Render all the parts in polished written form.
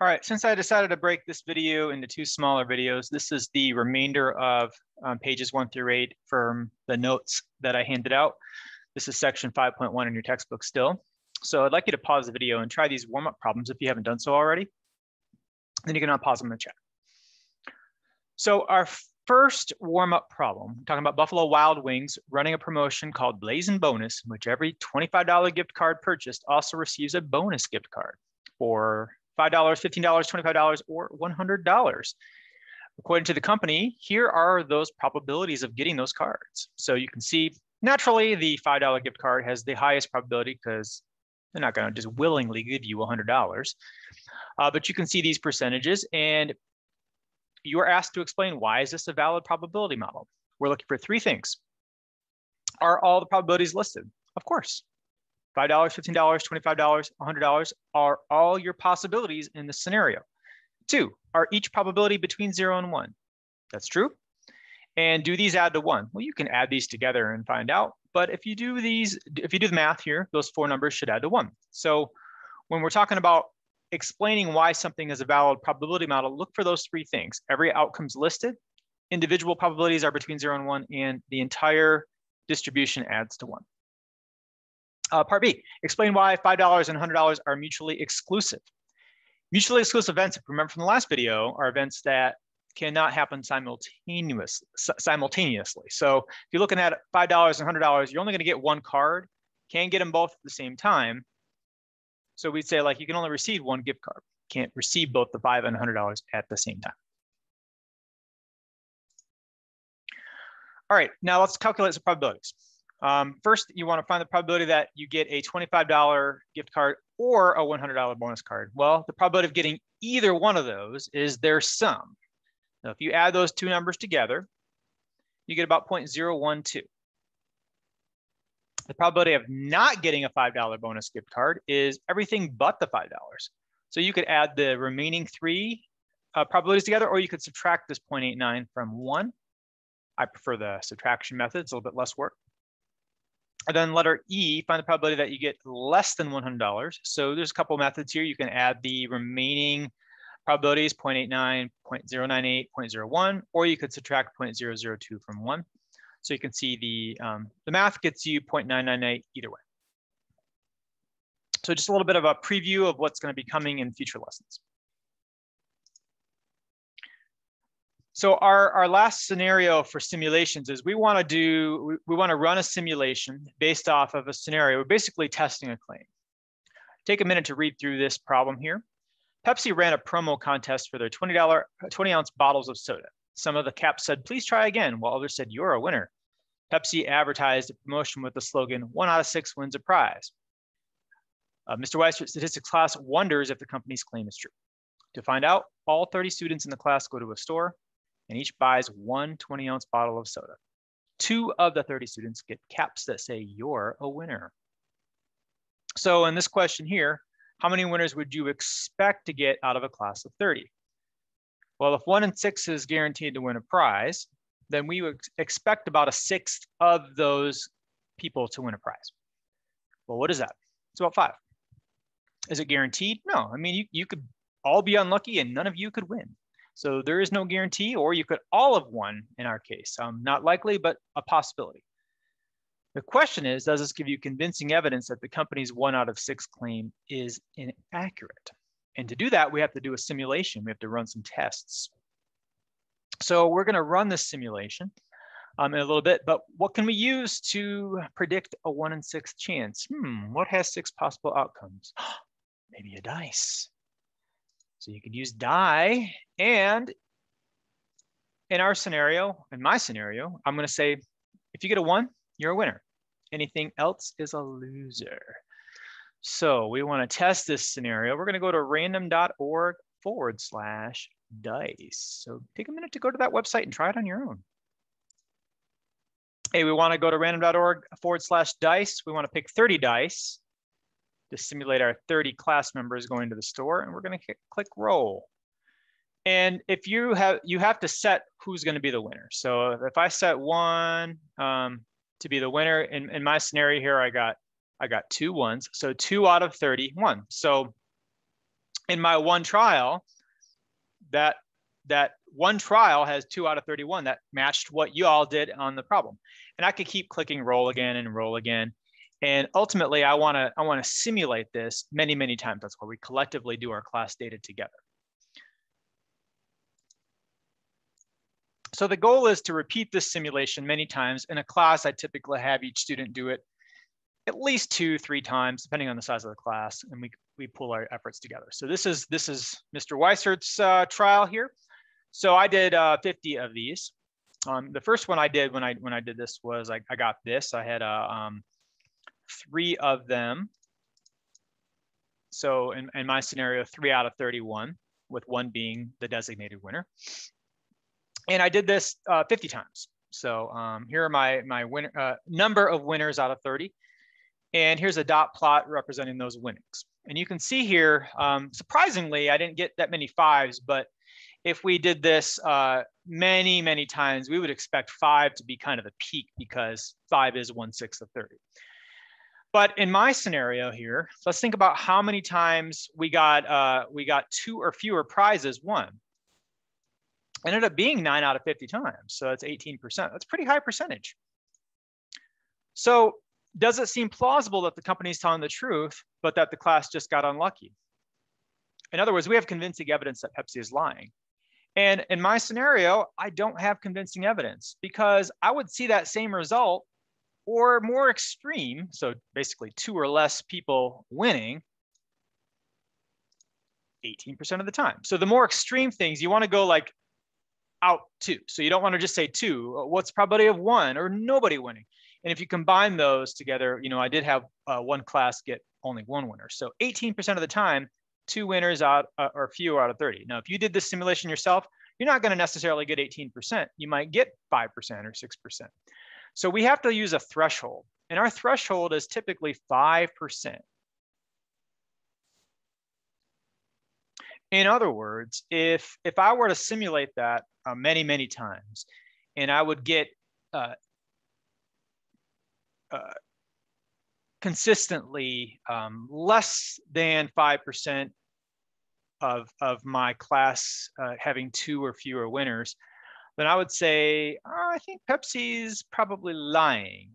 All right, since I decided to break this video into two smaller videos, this is the remainder of pages 1 through 8 from the notes that I handed out. This is section 5.1 in your textbook still. So I'd like you to pause the video and try these warm-up problems if you haven't done so already. Then you can unpause them in the chat. So our first warm-up problem, talking about Buffalo Wild Wings running a promotion called Blazing Bonus, in which every $25 gift card purchased also receives a bonus gift card for $5, $15, $25, or $100. According to the company, here are those probabilities of getting those cards. So you can see, naturally, the $5 gift card has the highest probability because they're not going to just willingly give you $100. But you can see these percentages, and you are asked to explain why is this a valid probability model. We're looking for three things. Are all the probabilities listed? Of course. $5, $15, $25, $100 are all your possibilities in this scenario. 2, are each probability between 0 and 1? That's true. And do these add to 1? Well, you can add these together and find out. But if you do the math here, those 4 numbers should add to 1. So when we're talking about explaining why something is a valid probability model, look for those 3 things. Every outcome's listed, individual probabilities are between 0 and 1, and the entire distribution adds to 1. Part B, explain why $5 and $100 are mutually exclusive. Mutually exclusive events, if you remember from the last video, are events that cannot happen simultaneously. So if you're looking at $5 and $100, you're only going to get one card. Can't get them both at the same time. So we'd say, like, you can only receive one gift card. Can't receive both the $5 and $100 at the same time. All right, now let's calculate some probabilities. First, you want to find the probability that you get a $25 gift card or a $100 bonus card. Well, the probability of getting either one of those is their sum. Now, if you add those 2 numbers together, you get about 0.012. The probability of not getting a $5 bonus gift card is everything but the $5. So you could add the remaining 3 probabilities together, or you could subtract this 0.89 from 1. I prefer the subtraction method. It's a little bit less work. And then letter E, find the probability that you get less than $100. So there's a couple methods here. You can add the remaining probabilities, 0.89, 0.098, 0.01, or you could subtract 0.002 from 1. So you can see the math gets you 0.998 either way. So just a little bit of a preview of what's going to be coming in future lessons. So our last scenario for simulations is we want to run a simulation based off of a scenario. We're basically testing a claim. Take a minute to read through this problem here. Pepsi ran a promo contest for their 20-ounce bottles of soda. Some of the caps said, "Please try again," while others said, "You're a winner." Pepsi advertised a promotion with the slogan, "1 out of 6 wins a prize." Mr. Weiss's statistics class wonders if the company's claim is true. To find out, all 30 students in the class go to a store and each buys 1 20-ounce bottle of soda. 2 of the 30 students get caps that say, "You're a winner." So in this question here, how many winners would you expect to get out of a class of 30? Well, if 1 in 6 is guaranteed to win a prize, then we would expect about 1/6 of those people to win a prize. Well, what is that? It's about 5. Is it guaranteed? No. I mean, you could all be unlucky and none of you could win. So there is no guarantee, or you could all have won in our case. Not likely, but a possibility. The question is, does this give you convincing evidence that the company's 1 out of 6 claim is inaccurate? And to do that, we have to do a simulation. We have to run some tests. So we're going to run this simulation in a little bit, but what can we use to predict a 1 in 6 chance? What has 6 possible outcomes? Maybe a dice. So you could use die, and in our scenario, in my scenario, I'm going to say, if you get a 1, you're a winner. Anything else is a loser. So we want to test this scenario. We're going to go to random.org/dice. So take a minute to go to that website and try it on your own. Hey, we want to go to random.org/dice. We want to pick 30 dice to simulate our 30 class members going to the store, and we're going to click roll. And if you have to set who's going to be the winner. So if I set 1 to be the winner, in my scenario here, I got 2 1s. So 2 out of 30 won. So in my one trial, that one trial has 2 out of 31 that matched what you all did on the problem. And I could keep clicking roll again and roll again. And ultimately, I want to simulate this many, many times. That's why we collectively do our class data together. So the goal is to repeat this simulation many times. In a class, I typically have each student do it at least 2-3 times, depending on the size of the class, and we pull our efforts together. So this is Mr. Weisert's trial here. So I did 50 of these. The first one I did when I did this was I got this. I had 3 of them. So in my scenario, 3 out of 31, with 1 being the designated winner. And I did this 50 times. So here are my winner, number of winners out of 30. And here's a dot plot representing those winnings. And you can see here, surprisingly, I didn't get that many 5s, but if we did this many, many times, we would expect 5 to be kind of the peak because 5 is 1/6 of 30. But in my scenario here, let's think about how many times we got 2 or fewer prizes won. It ended up being 9 out of 50 times. So that's 18%. That's a pretty high percentage. So does it seem plausible that the company's telling the truth, but that the class just got unlucky? In other words, we have convincing evidence that Pepsi is lying. And in my scenario, I don't have convincing evidence because I would see that same result or more extreme, so basically 2 or less people winning 18% of the time. So the more extreme things, you want to go like out 2. So you don't want to just say 2. What's the probability of 1 or nobody winning? And if you combine those together, I did have one class get only 1 winner. So 18% of the time, 2 winners out or fewer out of 30. Now, if you did this simulation yourself, you're not going to necessarily get 18%. You might get 5% or 6%. So we have to use a threshold. And our threshold is typically 5%. In other words, if I were to simulate that many, many times, and I would get consistently less than 5% of my class having 2 or fewer winners, then I would say, I think Pepsi's probably lying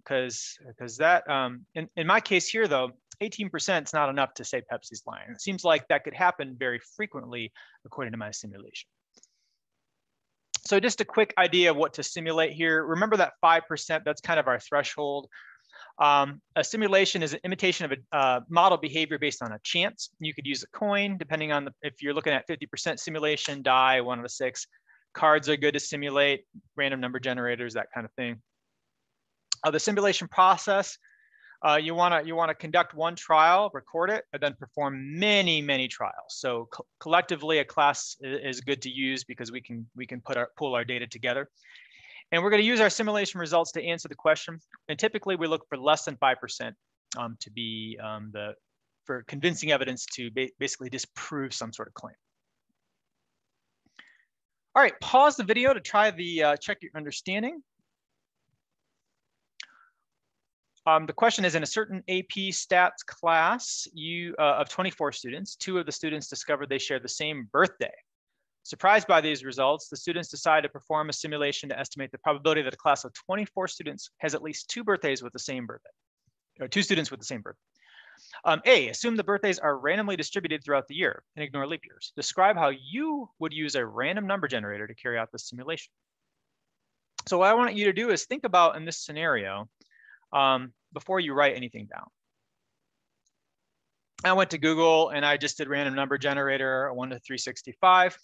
because that, in my case here though, 18% is not enough to say Pepsi's lying. It seems like that could happen very frequently according to my simulation. So just a quick idea of what to simulate here. Remember that 5%, that's kind of our threshold. A simulation is an imitation of a model behavior based on a chance. You could use a coin, depending on if you're looking at 50% simulation, die, 1 out of 6. Cards are good to simulate, random number generators, that kind of thing. The simulation process, you want to conduct one trial, record it, and then perform many, many trials. So collectively, a class is good to use because we can pull our data together. And we're going to use our simulation results to answer the question. And typically, we look for less than 5% to be for convincing evidence to basically disprove some sort of claim. All right, pause the video to try the check your understanding. The question is, in a certain AP stats class of 24 students, 2 of the students discovered they share the same birthday. Surprised by these results, the students decided to perform a simulation to estimate the probability that a class of 24 students has at least 2 birthdays with the same birthday, or 2 students with the same birthday. A, assume the birthdays are randomly distributed throughout the year and ignore leap years. Describe how you would use a random number generator to carry out this simulation. So what I want you to do is think about in this scenario before you write anything down. I went to Google and I just did random number generator 1 to 365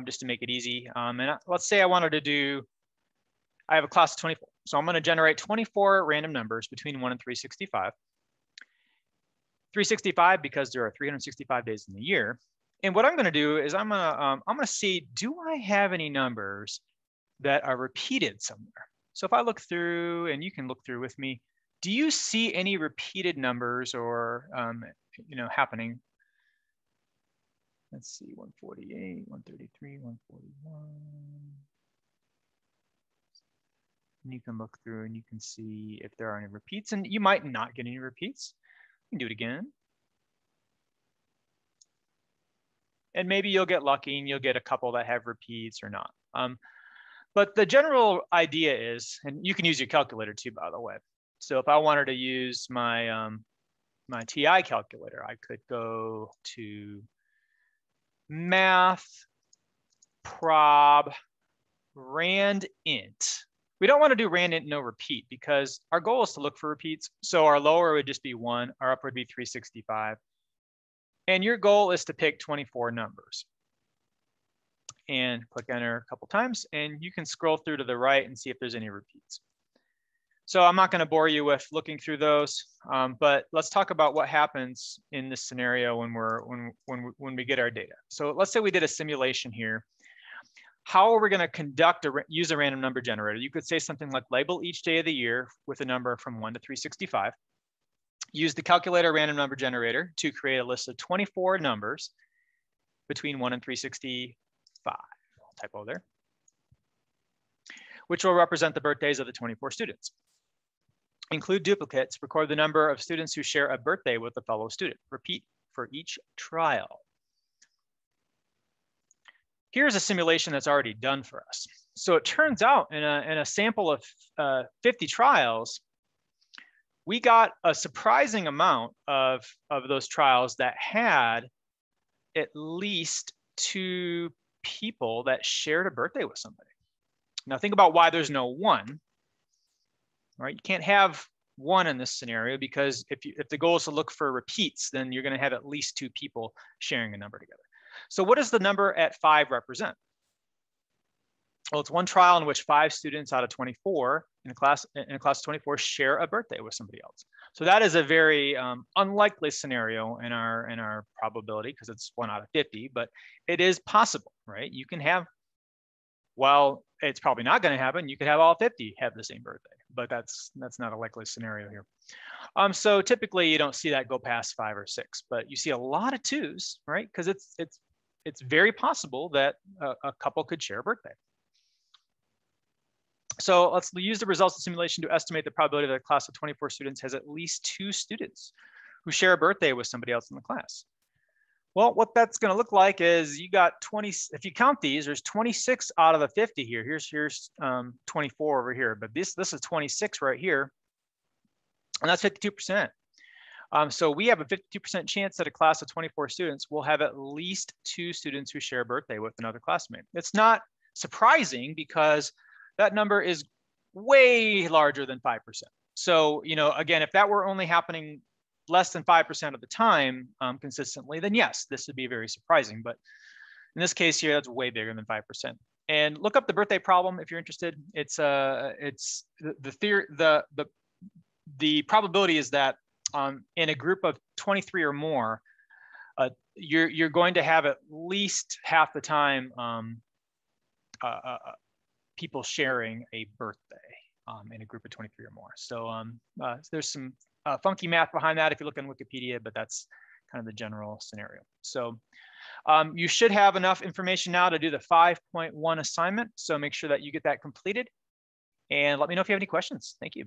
just to make it easy. And let's say I wanted to do, I have a class of 24. So I'm going to generate 24 random numbers between 1 and 365. 365 because there are 365 days in the year. And what I'm going to do is I'm going to see, do I have any numbers that are repeated somewhere? So if I look through, and you can look through with me, do you see any repeated numbers or happening? Let's see, 148, 133, 141. And you can look through and you can see if there are any repeats, and you might not get any repeats. You can do it again. And maybe you'll get lucky and you'll get a couple that have repeats or not. But the general idea is, and you can use your calculator too, by the way. So if I wanted to use my my TI calculator, I could go to math, prob, rand int. We don't want to do rand int no repeat because our goal is to look for repeats. So our lower would just be 1, our upper would be 365. And your goal is to pick 24 numbers. And click enter a couple times, and you can scroll through to the right and see if there's any repeats. So I'm not going to bore you with looking through those, but let's talk about what happens in this scenario when we get our data. So let's say we did a simulation here. How are we going to use a random number generator? You could say something like label each day of the year with a number from 1 to 365. Use the calculator random number generator to create a list of 24 numbers between 1 and 365. Typo there. Which will represent the birthdays of the 24 students. Include duplicates, record the number of students who share a birthday with a fellow student. Repeat for each trial. Here's a simulation that's already done for us. So it turns out in a sample of 50 trials, we got a surprising amount of those trials that had at least 2 people that shared a birthday with somebody. Now think about why there's no 1. Right? You can't have 1 in this scenario because if the goal is to look for repeats, then you're going to have at least 2 people sharing a number together. So what does the number at 5 represent? Well, it's one trial in which 5 students out of 24 in a class of 24 share a birthday with somebody else. So that is a very unlikely scenario in our probability because it's 1 out of 50, but it is possible, right? You can have, well, it's probably not going to happen. You could have all 50 have the same birthday, but that's not a likely scenario here. So typically you don't see that go past 5 or 6, but you see a lot of 2s, right? Because it's very possible that a couple could share a birthday. So let's use the results of the simulation to estimate the probability that a class of 24 students has at least 2 students who share a birthday with somebody else in the class. Well, what that's going to look like is you got 20, if you count these, there's 26 out of the 50 here. Here's 24 over here, but this is 26 right here, and that's 52%. So we have a 52% chance that a class of 24 students will have at least 2 students who share a birthday with another classmate. It's not surprising because that number is way larger than 5%. So, you know, again, if that were only happening less than 5% of the time consistently, then yes, this would be very surprising. But in this case here, that's way bigger than 5%. And look up the birthday problem if you're interested. It's the probability is that in a group of 23 or more, you're going to have at least half the time people sharing a birthday in a group of 23 or more. So there's some funky math behind that if you look in Wikipedia, but that's kind of the general scenario. So you should have enough information now to do the 5.1 assignment. So make sure that you get that completed and let me know if you have any questions. Thank you.